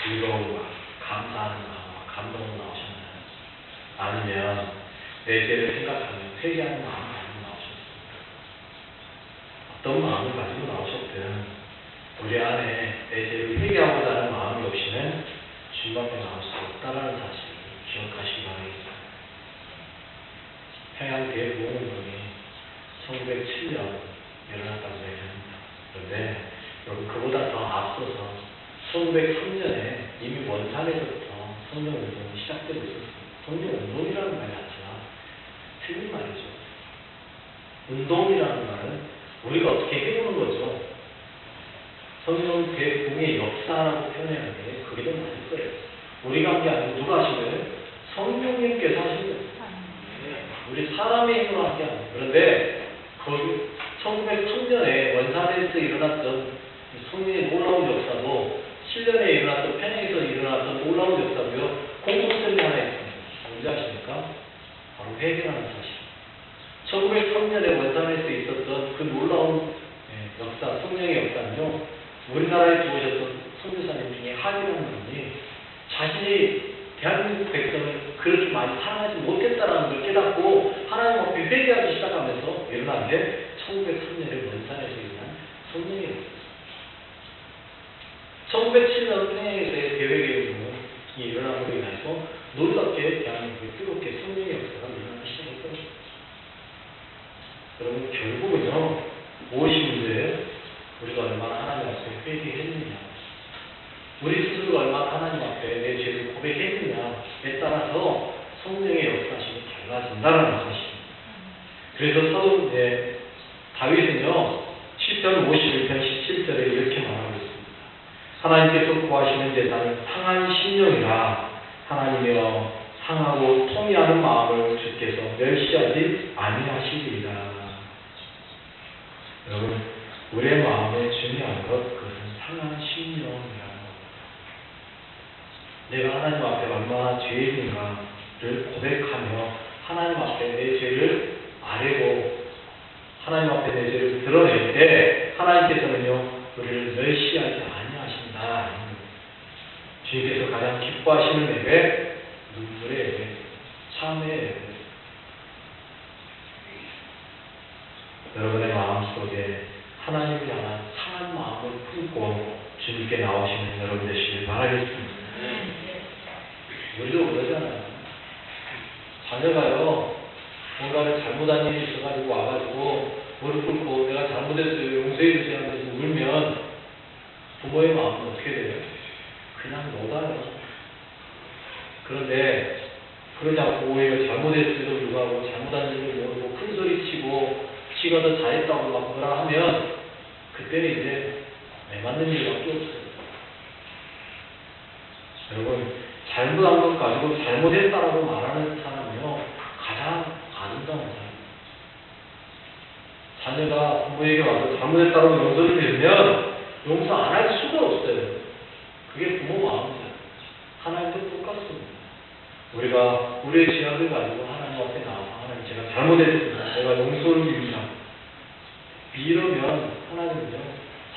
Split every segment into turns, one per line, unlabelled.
즐거움과 감사하는 마음과 감동으로 나오셨나요? 아니면 내 죄를 생각하며 회개하는 마음을 가지고 나오셨습니까? 어떤 마음을 가지고 나오셨든 우리 안에 내 죄를 회개하고자 하는 마음이 없이는 주님 앞에 나올 수 없다는 사실을 기억하시기 바랍니다. 평양대부흥운동이 1907년 일어났다고 얘기합니다. 그런데 여러분 그보다 더 앞서서 1903년에 이미 원산에서부터 성령운동이 시작되고 있었습니다. 성령운동이라는 말 자체가 틀린 말이죠. 운동이라는 말은 우리가 어떻게 해보는 거죠. 성령 대부흥의 역사라고 표현하는데 그게 더 맞을 거예요. 우리가 한 게 아니고 누가 하신 거예요? 성령님께서 하신 거예요. 우리 사람의 힘으로 한 게 아니에요. 그런데 거기 1903년에 원산에서 일어났던 성령의 놀라운 역사도 7년에 일어났던 평양에서 일어났던 놀라운 역사도요. 공통점이 하나 있습니다. 뭔지 아십니까? 바로 회개라는 사실. 1903년에 원산에서 있었던 그 놀라운 역사, 성령의 역사는요. 우리나라에 들어오셨던 선교사님 중에 한이라는 분이 자신이 대한민국 백성을 그렇게 많이 사랑하지 못했다는 걸 깨닫고 하나님 앞에 회개하기 시작하면서 일어난 게 1903년에 원산에서 일어난 성령의 역사였습니다. 1907년 평양에서의 대회개운동이 일어남으로 인해서 놀랍게 대한민국에 뜨겁게 성령의 역사가 일어나기 시작했거든요. 여러분 결국은요. 무엇이 문제예요? 우리가 얼마나 하나님 앞에 회개했느냐, 우리 스스로가 얼마나 하나님 앞에 내 죄를 고백했느냐에 따라서 성령의 역사심이 달라진다는 사실입니다. 그래서 다윗은요, 시편 51편 17절에 이렇게 말하고 있습니다. 하나님께서 구하시는 제사는 상한 심령이라 하나님이여 상하고 통이하는 마음을 주께서 멸시하지 아니하시리이다. 여러분, 우리의 마음에 중요한 것, 그것은 상한 심령이라는 겁니다. 내가 하나님 앞에 얼마나 죄인인가를 고백하며 하나님 앞에 내 죄를 아뢰고 하나님 앞에 내 죄를 드러낼 때 하나님께서는요 우리를 멸시하지 아니하신다. 주님께서 가장 기뻐하시는 예배, 눈물의 예배, 참의 예배. 여러분의 마음속에 하나님을 향한 상한 마음을 품고 주님께 나오시는 여러분 되시길 바라겠습니다. 우리도 그러잖아요. 자녀가요, 뭔가를 잘못한 일이 있어가지고 와가지고 무릎 꿇고 내가 잘못했어요, 용서해주세요 하면서 울면 부모의 마음은 어떻게 돼요? 그냥 녹아요. 그런데 그러지 않고 오히려 잘못했음에도 불구하고 잘못한 일을 모르고 큰소리치고 지가 더 잘했다고 막 뭐라 하면 그때는 이제 내 맞는 일밖에 없어요. 여러분, 잘못한 것 가지고 잘못했다라고 말하는 사람은요 가장 아름다운 사람입니다. 자녀가 부모에게 와서 잘못했다라고 용서를 빌면 용서 안 할 수가 없어요. 그게 부모 마음이에요. 하나님도 똑같습니다. 우리가 우리의 죄악을 가지고 하나님 앞에 나와서 하나님 제가 잘못했습니다. 제가 용서를 빕니다. 이러면 하나님은요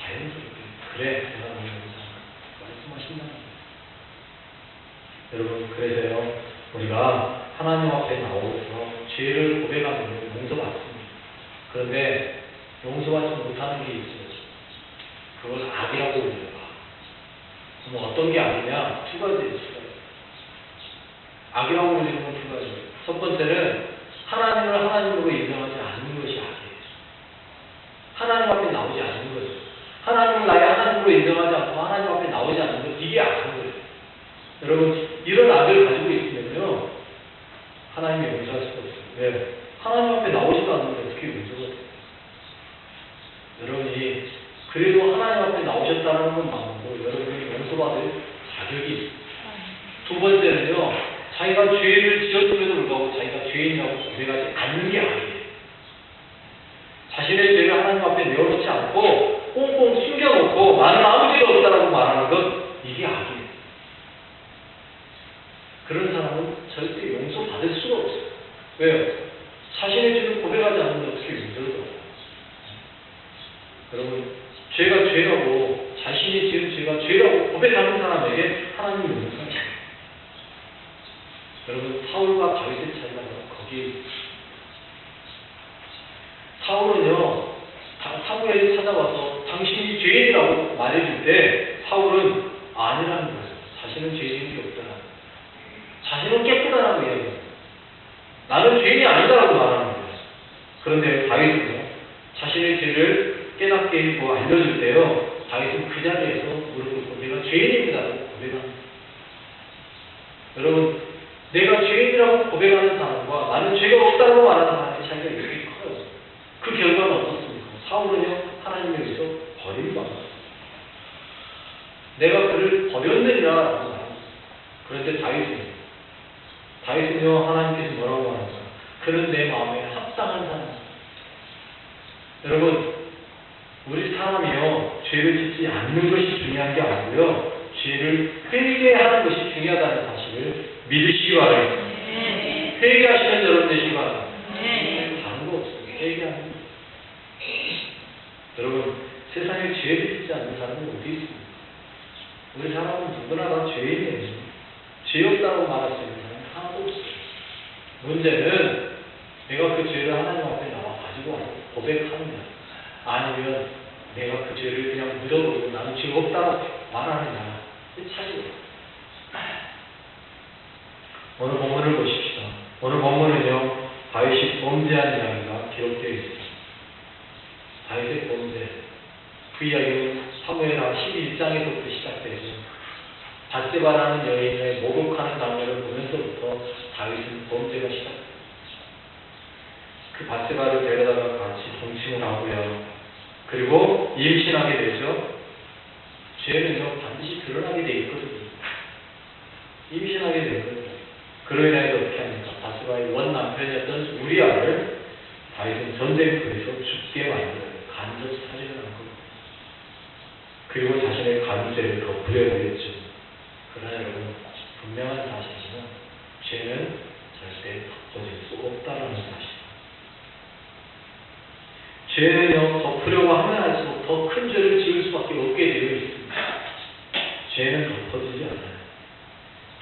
자연스럽게 그래 내가 너무 용서한다 말씀하신다는 거예요. 여러분 그래서요 우리가 하나님 앞에 나오셔서 죄를 고백하면 용서받습니다. 그런데 용서받지 못하는 게 있어요. 그걸 악이라고 불러요. 그럼 어떤 게 악이냐? 두 가지예요. 악이라고 불리는 건 두 가지예요. 첫 번째는 하나님을 하나님으로 인정하지 않는 것이 악이에요. 하나님 앞에 나오지 않는 거죠. 하나님을 나의 하나님으로 인정하지 않고 하나님 앞에 나오지 않는 것, 이게 악인 거예요. 여러분, 이런 악을 가지고 있으면요 하나님이 용서할 수가 없어요. 왜? 하나님 앞에 나오지도 않는데 어떻게 용서가 돼요? 여러분이 그래도 하나님 앞에 나오셨다는 것만으로 여러분이 용서받을 자격이 있어요. 두 번째는요, 자기가 죄를 지었음에도 불구하고 자기가 죄인이라고 고백하지 않는 게 아니에요. 자신의 죄를 하나님 앞에 내어놓지 않고 꽁꽁 숨겨놓고 나는 아무 죄가 없다라고 말하는 것, 이게 악이에요. 그런 사람은 절대 용서받을 수가 없어요. 왜요? 자신의 죄를 고백하지 않는데 어떻게 용서를 받아요? 여러분, 죄가 죄라고 자신이 지은 죄가 죄라고 고백하는 사람에게 하나님이 용서하셔요. 여러분, 사울과 다윗의 차이가 바로 거기에 있어요. 사울은요, 사무엘이 찾아와서 당신이 죄인이라고 말해줄 때 사울은 아니라는 거예요. 자신은 죄인이 없다라는 거예요. 자신은 깨끗하다고 이야기해요. 나는 죄인이 아니다라고 말하는 거예요. 그런데 다윗은요, 자신의 죄를 깨닫게 해주고 알려줄 때요, 다윗은 그 자리에서 무릎 꿇고 내가 죄인입니다라고 고백합니다. 여러분, 내가 죄인이라고 고백하는 사람과 나는 죄가 없다고 말하는 사람의 차이가 이렇게 커요. 그 결과는 어떻습니까? 사울은요, 하나님에 의해서 버림받았어요. 내가 그를 버렸느니라라고 말합니다. 그런데 다윗은요, 하나님께서 뭐라고 말합니까? 그는 내 마음에 합당한 사람입니다. 여러분, 우리 사람이요, 죄를 짓지 않는 것이 중요한 게 아니고요, 죄를 회개하는 것이 중요하다는 사실을 믿으시기 바랍니다. 회개하시는 여러분 되시기 바랍니다. 다른 거 없어요. 회개하는 거. 여러분, 세상에 죄를 짓지 않는 사람은 어디 있습니까? 우리 사람은 누구나 다 죄인이에요. 죄 없다고 말할 수 있는 사람은 하나도 없어요. 문제는 내가 그 죄를 하나님 앞에 나와 가지고 와서 고백하느냐, 아니면 내가 그 죄를 그냥 묻어버리고 나는 죄 없다고 말하느냐, 이 차이예요. 오늘 본문을 보십시다. 오늘 본문은요, 다윗이 범죄한 이야기가 기록되어 있습니다. 다윗의 범죄. 그 이야기는 사무엘하 12장에서부터 시작되죠. 밧세바라는 여인을 목욕하는 장면을 보면서부터 다윗은 범죄가 시작됩니다. 그 밧세바를 데려다가 같이 동침을 하고요. 그리고 임신하게 되죠. 죄는요, 반드시 드러나게 돼 있거든요. 임신하게 되거든요. 그로 인해서 어떻게 합니까? 밧세바의 원 남편이었던 우리아를 다윗은 전쟁터에서 죽게 만들어요. 간접 살인을 한 겁니다. 그리고 자신의 간죄를 덮으려고 했죠. 그러나 여러분, 분명한 사실이지만 죄는 절대 덮어질 수 없다는 사실. 죄는요, 덮으려고 하면 할수록 더 큰 죄를 지을 수밖에 없게 되어 있습니다. 죄는 덮어지지 않아요.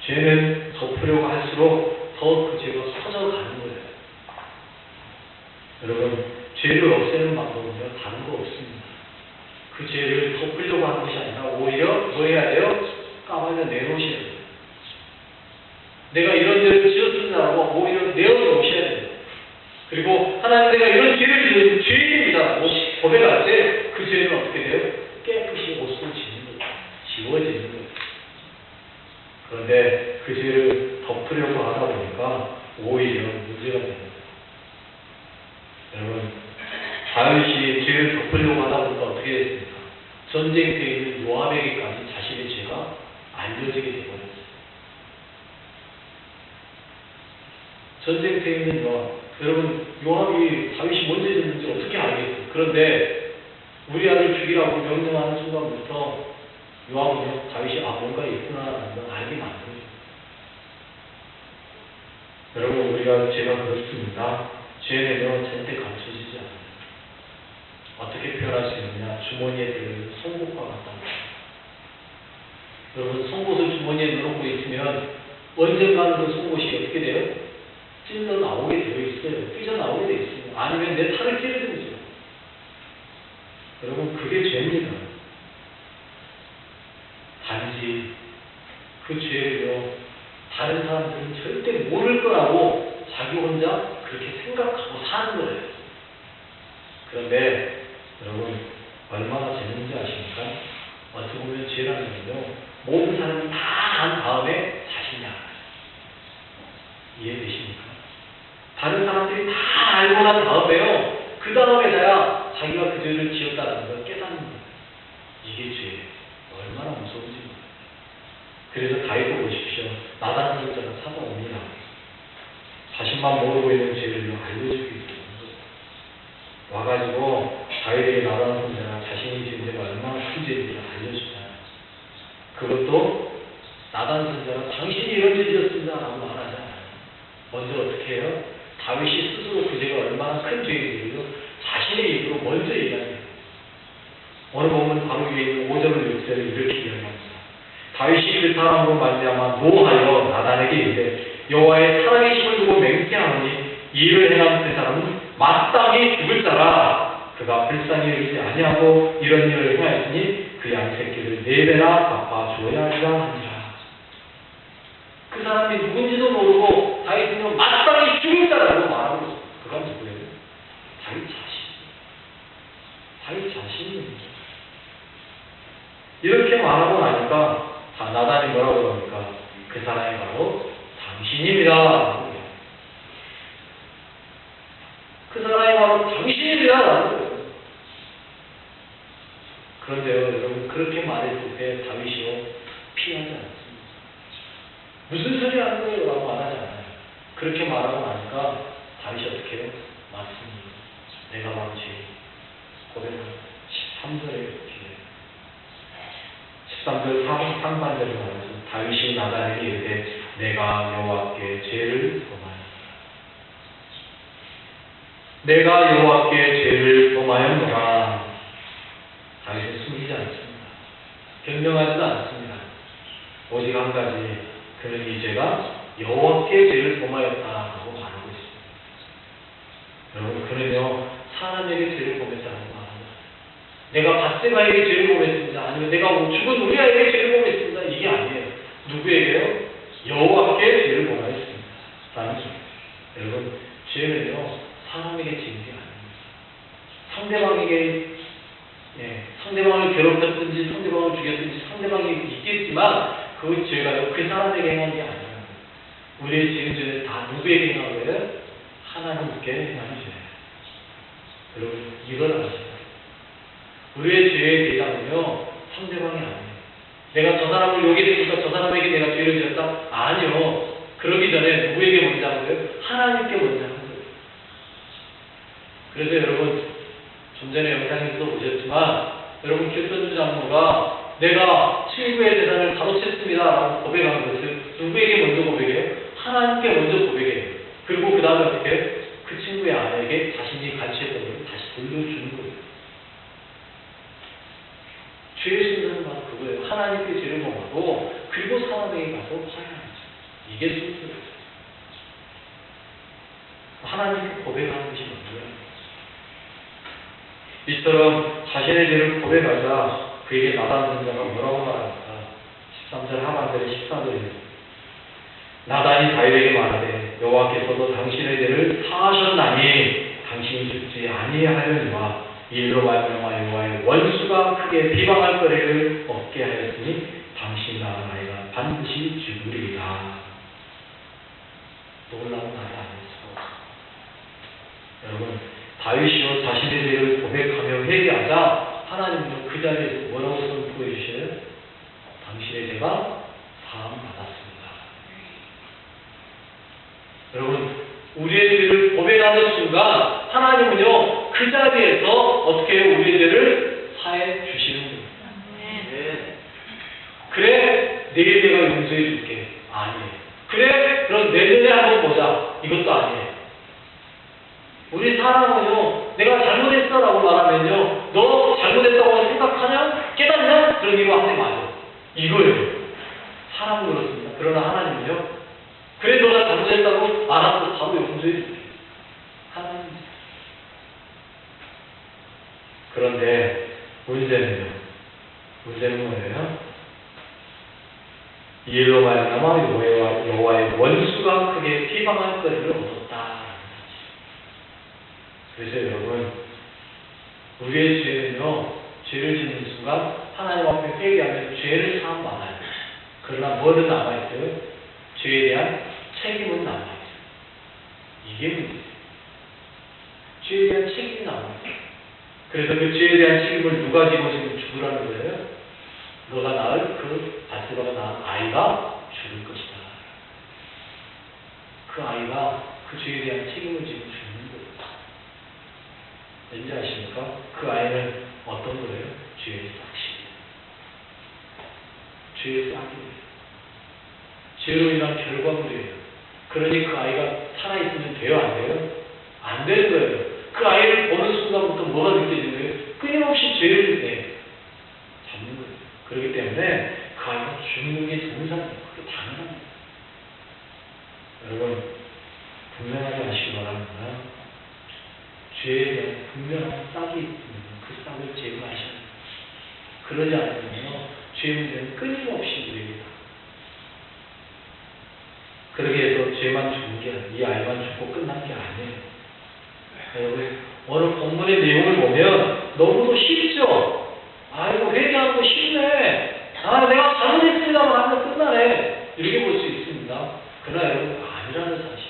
죄는 덮으려고 할수록 더 그 죄가 커져가는 거예요. 여러분, 죄를 없애는 방법은요, 다른 거 없습니다. 그 죄를 덮으려고 하는 것이 아니라 오히려 뭐 해야 돼요? 까마귀 내놓으셔야 돼요. 내가 이런 죄를 지었습니다라고 오히려 내어놓으셔야 돼요. 그리고 하나님, 내가 이런 죄를 지은 죄인입니다. 고백할 때 그 죄는 어떻게 돼요? 깨끗이 옷을 지는 거예요. 지워지는 거예요. 그런데 그 죄를 덮으려고 하다 보니까 오히려 문제가 됩니다. 여러분, 다윗이 죄를 덮으려고 하다 보니까 어떻게 됐습니까? 전쟁터에 있는 요압에게까지 자신의 죄가 알려지게 되어버렸어요. 전쟁터에 있는 요압. 여러분, 요압이 다윗이 뭔 죄 짓는지 어떻게 알겠어요? 그런데 우리아를 죽이라고 명령하는 순간부터 요압은요, 다윗이 뭔가 있구나라는 걸 알게 만듭니다. 여러분, 우리가 죄가 그렇습니다. 죄는요, 절대 감춰지지 않아요. 어떻게 표현할 수 있느냐? 주머니에 들어있는 송곳과 같답니다. 여러분, 송곳을 주머니에 넣어놓고 있으면 언젠가는 그 송곳이 어떻게 돼요? 찔러 나오게 되어 있어요. 삐져 나오게 되어 있어요. 아니면 내 팔을 찌르든지. 여러분, 그게 죄입니다. 단지 그 죄를요, 다른 사람들은 절대 모를 거라고 자기 혼자 그렇게 생각하고 사는 거예요. 그런데 여러분, 얼마나 재밌는지 아십니까? 어떻게 보면 죄라는 건요, 모든 사람이 다 안 다음에 자신이 알아요. 이해되십니까? 다른 사람들이 다 알고 난 다음에요, 그 다음에서야 자기가 그 죄를 지었다는 걸 깨닫는 거예요. 이게 죄예요. 얼마나 무서운지. 그래서 다윗을 보십시오. 나단 선지자가 찾아옵니다. 자신만 모르고 있는 죄를 알려주기 위해서 와가지고 다윗에게 나단 선지자가 자신이 지은 죄가 얼마나 큰 죄인지를 알려주잖아요. 그것도 나단 선지자가 당신이 이런 죄 지었습니다 라고 말하잖아요. 먼저 어떻게 해요? 다윗이 스스로 그 죄가 얼마나 큰 죄인지를 자신의 입으로 먼저 얘기합니다. 오늘 보면 바로 위에 있는 5절을 문제를 일으키게 합니다. 다윗이 그 사람으로 말미암아 노하여 나단에게 이르되 여호와의 살아계심을 두고 맹세하노니 이를 행한 그 사람은 마땅히 죽을 자라. 그가 불쌍히 여기지 아니하고 이런 일을 행하였으니 그 양 새끼를 4배나 갚아 주어야 하리라 하니라. 그 사람이 누군지도 모르고 다윗은 마땅히 죽을 자라고 말하고 있어요. 그가 누구예요? 다윗 자신입니다. 이렇게 말하고 나니까 나단이 뭐라고 그럽니까? 그 사람이 바로 당신입니다. 그 사람이 바로 당신입니다. 그런데요, 여러분, 그렇게 말했을 때 다윗이요, 피하지 않습니다. 무슨 소리 하는 거예요? 라고 말하지 않아요. 그렇게 말하고 나니까 다윗이 어떻게 해요? 맞습니다. 내가 바로 죄인. 고백합니다. 13절에 이렇게 13절 상반절에 말해서 다윗이 나단에게 이르되 내가 여호와께 죄를 범하였노라. 다윗은 숨기지 않습니다. 변명하지도 않습니다. 오직 한 가지, 그는 이 죄가 여호와께 죄를 범하였다라고 말하고 있습니다. 여러분, 그는요 사람에게 죄를 범했다고 말합니다. 내가 밧세바에게 죄를 범했습니다. 아니면 내가 죽은 우리아에게 죄를 범했습니다. 이게 아니에요. 누구에게요? 여호와께 죄를 범하였습니다. 라는 소리입니다. 여러분, 죄는요 사람에게 지은 게 아닙니다. 상대방을 괴롭혔든지 상대방을 죽였든지 상대방이 있겠지만 그 죄가요 그 사람에게 행한 게 아니에요. 우리의 지은 죄는 다 누구에게 행한 거예요? 하나님께 행한 죄예요. 여러분, 이걸 아시죠? 우리의 죄의 대상은요 상대방이 아니에요. 내가 저 사람을 욕했으니까 저 사람에게 내가 죄를 지었다? 아니요. 그러기 전에 누구에게 먼저 한 거예요? 하나님께 먼저 한 거예요. 그래서 여러분, 좀 전에 영상에서도 보셨지만 여러분, 길선주 장로가 내가 친구의 재산을 가로챘습니다 라고 고백한 것을 누구에게 먼저 고백해요? 하나님께 먼저 고백해요. 그리고 그 다음에 어떻게 해요? 그 친구의 아내에게 자신이 가치했던 것을 다시 돌려주는 거예요. 죄의 순서는 바로 그거예요. 하나님께 죄를 범하고 그리고 사람에게 가서 화해하죠. 이게 순서예요. 하나님께 고백하는 것이 뭐예요? 이처럼 자신의 죄를 고백하자 그에게 나단 선자가 뭐라고 말합니까? 13절 하반절에 14절입니다. 나단이 다윗에게 말하되 여호와께서도 당신의 죄를 사하셨나니 당신이 죽지 아니하였느니와 이 일로 말미암아 여호와의 원수가 크게 비방할 거리를 얻게 하였으니 당신 낳은 아이가 반드시 죽으리라. 놀라운 말이 아니었어. 여러분, 다윗이요 자신의 죄를 고백하며 회개하자 하나님은 그 자리에서 뭐라고 선포해 주셔요? 당신의 죄가 사함 받았습니다. 여러분, 우리의 죄를 고백하는 순간 하나님은요 그 자리에서 어떻게 해요? 우리의 죄를 사해 주시는 겁니다. 그래, 내 죄가 용서해 줄게. 아니에요. 그래, 그럼 내년에 한번 보자. 이것도 아니에요. 우리 사람은요, 내가 잘못했어 라고 말하면요, 너 잘못했다고 생각하냐? 깨닫냐? 그런 이유로 하지 마요. 이거예요. 사람은 그렇습니다. 그러나 하나님은요, 그래, 너가 잘못했다고 알아서 바로 용서해 줄게. 하나님. 그런데 문제는 뭐예요? 이 일로 말미암아 여호와의 원수가 크게 비방할 거리를 얻었다. 그래서 여러분, 우리의 죄는요, 죄를 짓는 순간 하나님 앞에 회개하면 죄를 사함 받아요. 그러나 뭐는 남아있어요? 죄에 대한 책임은 남아있어요. 이게 문제예요. 죄에 대한 책임이 남아있어요. 그래서 그 죄에 대한 책임을 누가 지고 지금 죽으라는 거예요? 너가 낳을 그 밧세바가 낳은 아이가 죽을 것이다. 그 아이가 그 죄에 대한 책임을 지고 죽는 거예요. 왠지 아십니까? 그 아이는 어떤 거예요? 죄의 싹이에요. 죄의 싹이에요. 죄로 인한 결과물이에요. 그러니 그 아이가 살아있으면 돼요? 안 돼요? 안 되는 거예요. 그 아이를 보는 순간부터 뭐가 느껴지는 거예요? 끊임없이 죄를 잡는 거예요. 그렇기 때문에 그 아이가 죽는 게 정상이에요. 그게 당연합니다. 여러분, 분명하게 아시기 바랍니다. 죄에 대한 분명한 싹이 있습니다. 그 싹을 제거하셔야 돼요. 그러지 않으면요, 죄 문제는 끊임없이 우리입니다. 그러게 해서 죄만 죽은 게 아니에요. 이 아이만 죽고 끝난 게 아니에요. 여러분, 오늘 본문의 내용을 보면 너무도 쉽죠? 아, 이거 회개하는 거 쉽네. 아, 내가 잘못했습니다만 하면 끝나네. 이렇게 볼 수 있습니다. 그러나 여러분, 아니라는 사실.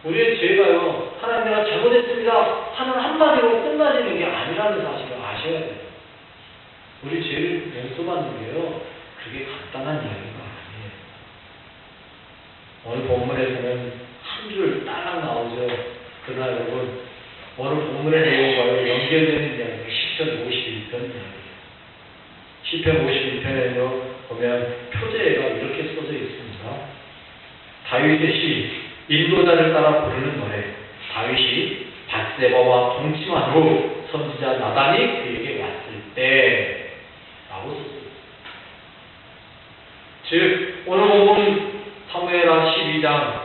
우리의 죄가요, 하나님 내가 잘못했습니다 하는 한마디로 끝나지는 게 아니라는 사실을 아셔야 돼요. 우리 죄를 용서받는 게요, 그게 간단한 이야기가 아니에요. 오늘 본문에서는 한 줄 따라 나오죠. 그러나 여러분, 오늘 본문의 내용과요 연결되는 이야기가 시편 51편 이야기예요. 시편 51편에요 보면 표제가 이렇게 써져 있습니다. 다윗의 시, 인도자를 따라 부르는 노래. 다윗이 밧세바와 동침한 후 선지자 나단이 그에게 왔을 때 라고 썼습니다. 즉 오늘 본문 사무엘하 12장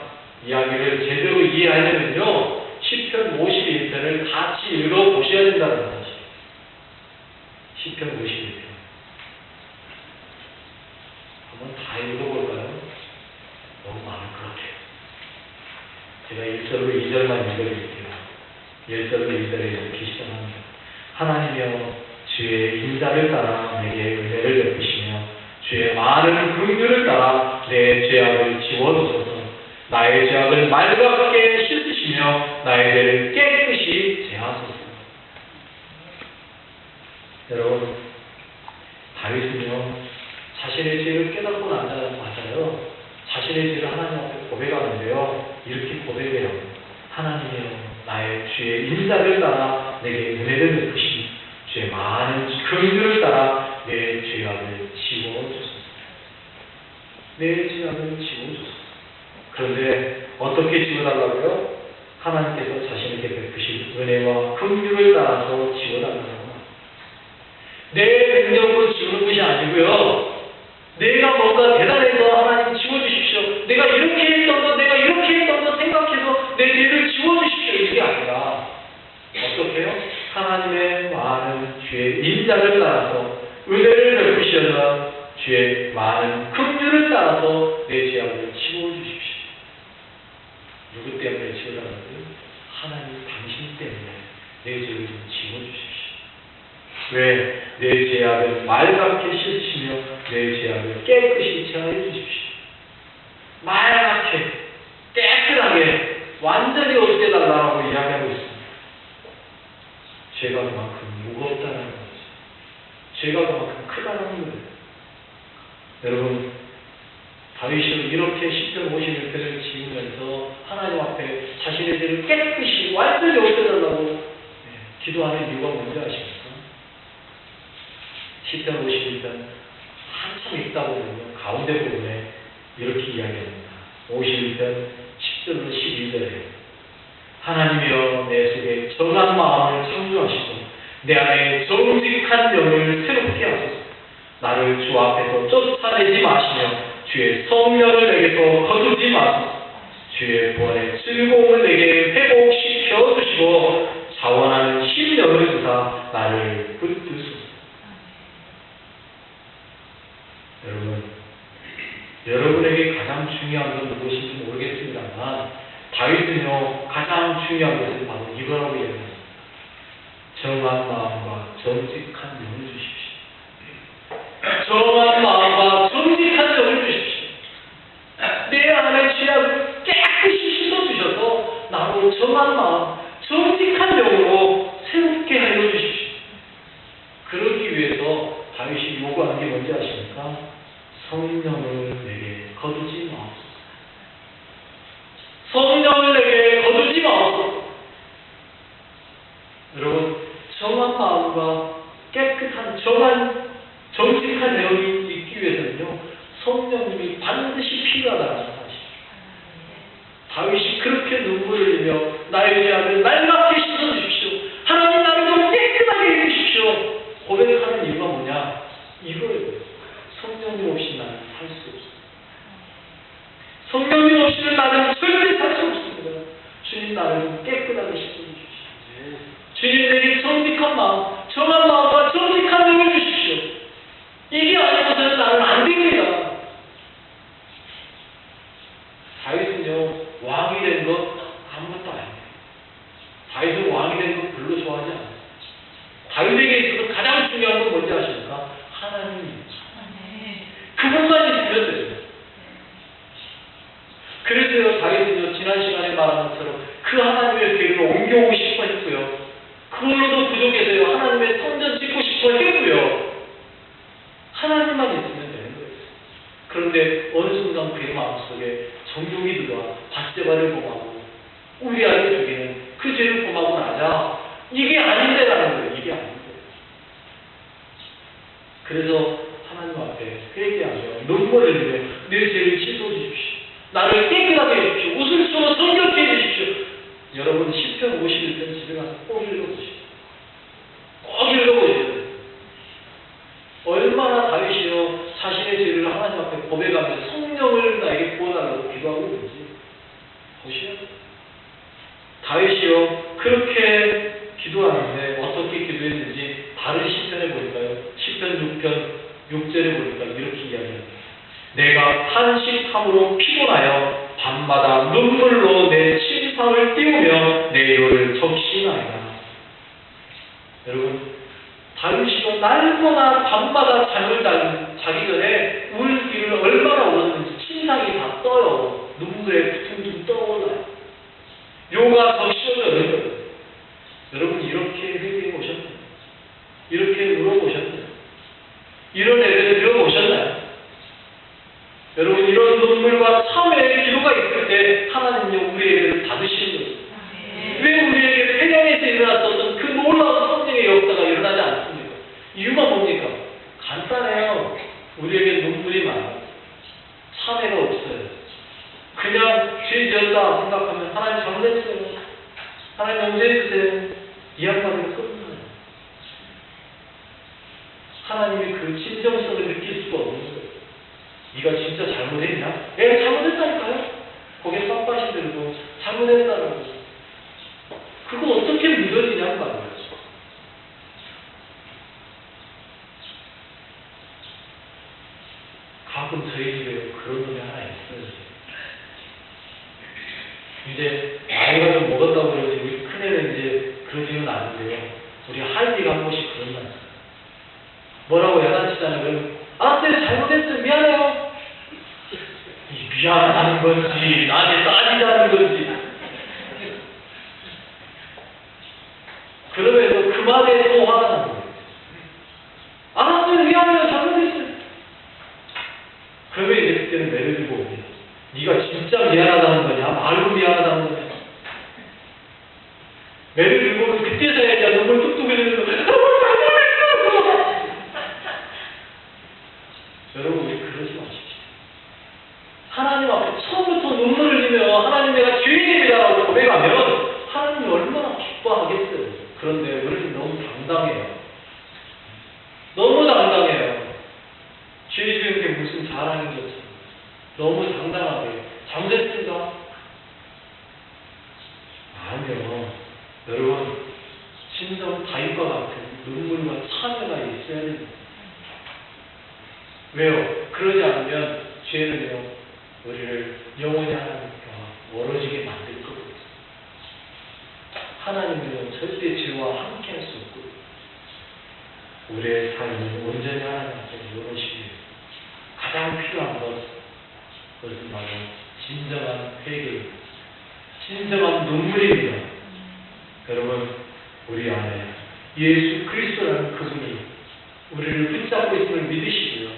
이야기를 제대로 이해하려면요, 시편 51편을 같이 읽어보셔야 된다는 사실. 시편 51편. 한번 다 읽어볼까요? 너무 많을 것 같아요. 제가 1절로 2절만 읽어드릴게요. 1절로 2절에 이렇게 시작합니다. 하나님이여, 주의 인자를 따라 내게 은혜를 베푸시며 주의 많은 긍휼을 따라 내 죄악을 지워주소서. 나의 죄악을 맑게 씻으시며 나의 죄를 깨끗이 제하소서. 여러분, 다윗은요, 자신의 죄를 깨닫고 나자마자요, 자신의 죄를 하나님 앞에 고백하는데요, 이렇게 고백해요. 하나님이여, 나의 주의 인자를 따라 내게 은혜를 베푸시며 주의 많은 긍휼을 따라 내 죄악을 지워주소서. 내 죄악을 지워주소서. 그런데 어떻게 지워달라고요? 하나님께서 자신에게 베푸신 은혜와 긍휼을 따라서 지워달라고 합니다. 내 능력으로 지우는 것이 아니고요, 내가 뭔가 대단해서 하나님 지워주십시오, 내가 이렇게 했던 거, 내가 이렇게 했던 거 생각해서 내 죄를 지워주십시오, 이게 아니라 어떻게 해요? 하나님의 많은 주의 인자를 따라서 은혜를 베푸시어서 주의 많은 긍휼을 따라서 내 죄악을 지워주십시오. 누구 때문에 지워달라고요? 하나님 당신 때문에 내 죄를 좀 지워주십시오. 왜? 내 죄악을 맑게 씻으시며 내 죄악을 깨끗이 제하여 주십시오. 맑게, 깨끗하게, 완전히 없애달라고 이야기하고 있습니다. 죄가 그만큼 무겁다는 거죠. 죄가 그만큼 크다는 거예요. 여러분, 다윗이 이렇게 시편 51편을 지으면서 하나님 앞에 자신의 죄를 깨끗이 완전히 없애달라고 기도하는 이유가 뭔지 아십니까? 시편 51편 한참 읽다 보면 가운데 부분에 이렇게 이야기합니다. 51편 10절로 12절에 하나님이여, 내 속에 정한 마음을 창조하시고 내 안에 정직한 영을 새롭게 하소서. 나를 주 앞에서 쫓아내지 마시며 주의 성령을 내게서 거두지 마소서. 주의 구원의 즐거움을 내게 회복시켜 주시고 자원하는 심령을 주사 나를 붙드소서. 여러분에게 가장 중요한 건 무엇인지 모르겠습니다만 다윗은요, 가장 중요한 것은 바로 이거라고 얘기합니다. 정한 마음과 정직한 영을 주십시오. 정한 마음과 정직한 영을 주십시오. 내 안에 죄악을 깨끗이 씻어주셔서 나로 정한 마음, 정직한 영으로 새롭게 하여 주십시오. 그러기 위해서 다윗이 요구하는 게 뭔지 아십니까? 성령을 내게 거두지 마옵소서. 성령을 내게 거두지 마옵소서. 여러분, 정한 마음과 깨끗한 정직한 영이 있기 위해서는요, 성령님이 반드시 필요하다는 사실. 다윗이 그렇게 눈물을 흘리며 나의 죄악을 맑게 씻어주십시오, 하나님 나를 좀 깨끗하게 해주십시오 고백하는 이유가 뭐냐? 이거예요. 성령님 없이 나는 살 수 없어요. 성령님 없이는 나는 절대 살 수 없습니다. 주님 나를 깨끗하게 씻어주십시오. 주님 내게 정직한 마음, 정한 마음과 정직한 영을 주십시오. 이게 아니고서는 나는 안 됩니다. 다윗은요, 왕이 된 것 아무것도 아니에요. 다윗은 왕이 된 것 별로 좋아하지 않아요. 다윗에게 있어서 가장 중요한 건 뭔지 아십니까? 하나님입니다. 그것만 있으면 돼요. 그래서요, 다윗은요, 지난 시간에 말한 것처럼 그 하나님의 계를 옮겨오고 싶어 했고요. 그걸로도 부족해서요, 하나님의 성전 짓고 싶어 했고요. 하나님만 있으면 되는 거예요. 그런데 어느 순간 그의 마음속에 정욕이 들어와 밧세바를 범하고 우리아를 죽이는 그 죄를 범하고 나자 이게 아닌데라는 거예요. 이게 아닌데. 그래서 하나님 앞에 회개하며 눈물을 흘리며 내 죄를 씻어 주십시오. 나를 깨끗하게 해주십시오. 웃음소로 성결케 해주십시오. 여러분 10편 51편 집에 가서 꼭 읽어보십시오. 꼭 읽어보세요. 얼마나 다윗이요 자신의 죄를 하나님 앞에 고백하며 성령을 나에게 부어달라고 기도하고 있는지 보시면 다윗이요 그렇게 기도하는데 어떻게 기도했는지 다른 시편에 보니까요 10편 6편 6절에 보니까 이렇게 이야기합니다. 내가 탄식함으로 피곤하여 밤마다 눈물로 내 침상을 띄우며 내 혀를 적시나이다. 여러분 다윗이요 날마다 밤마다 잠을 자기 전에 울기를 얼마나 울었는지 침상이 다 떠요. 눈물에 퉁퉁 떠올라요. 묘가 적셔져요. 여러분 이렇게 회개해 보셨나요? 이렇게 울어보셨나요? 이런 예배를 드려보셨나요? 여러분 이런 눈물과 참회의 기도가 있을 때 하나님은요 우리 예배를 받으시는 거예요. 왜 우리에게 세상에서 일어났었던 그 놀라운 성령의 역사가 일어나지 않습니까? 이유가 뭡니까? 간단해요. 우리에게 눈물이 많아요. 참회가 없어요. 그냥 죄 지었다 생각하면 하나님 잘못했어요. 하나님 용서해주세요. 이 한마디로 끝나요. 하나님이 그 진정성을 느낄 수가 없는 거예요. 네가 진짜 잘못했냐? 예, 잘못했다니까요. 거기에 쌈바시 들고 잘못했다라고. 그거 어떻게 믿어지냐는 말이에요. 가끔 저희 집에 그런 놈이 하나 있어요. 이제 나이가 좀 먹었다고 그러지 우리 큰애는 이제 그러지는 않는데요. 우리 할미가 한 번씩 그런다. 뭐라고 야단치자는 건 알았어요. 잘못했어요. 미안해요. 이 미안하다는 건지 나한테 따지자는 건지 그러면서 그 말에 또 화가 나는 거예요. 알았어요. 미안해요. 잘못했어요. 그러면 이제 그때는 매를 들고 옵니다. 네가 진짜 미안하다는 거냐? 말로 미안하다는 거냐? 매를 들고 오면 그때서야 이제 눈물 뚝뚝 흘리면서 여러분 우리 그러지 마십시오. 하나님 앞에 처음부터 눈물을 흘리며 하나님 내가 죄인입니다라고 고백하면 하나님이 얼마나 기뻐하겠어요. 그런데 우리는 너무 당당해요. 너무 당당해요. 죄 지은 게 무슨 자랑인 것처럼 너무 당당하게 잘못했습니다. 아니요. 여러분 진정 다윗과 같은 눈물과 참회가 있어야 됩니다. 왜요? 그러지 않으면 죄는요 우리를 영원히 하나님과 멀어지게 만들 거거든요. 하나님은 절대 죄와 함께 할 수 없고 우리의 삶은 온전히 하나님 앞에 열어지기 위해 가장 필요한 그것은 바로 진정한 회개입니다. 진정한 눈물입니다. 여러분 우리 안에 예수 그리스도라는 그분이 우리를 붙잡고 있음을 믿으시고요.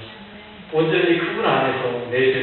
온전히 그분 안에서 내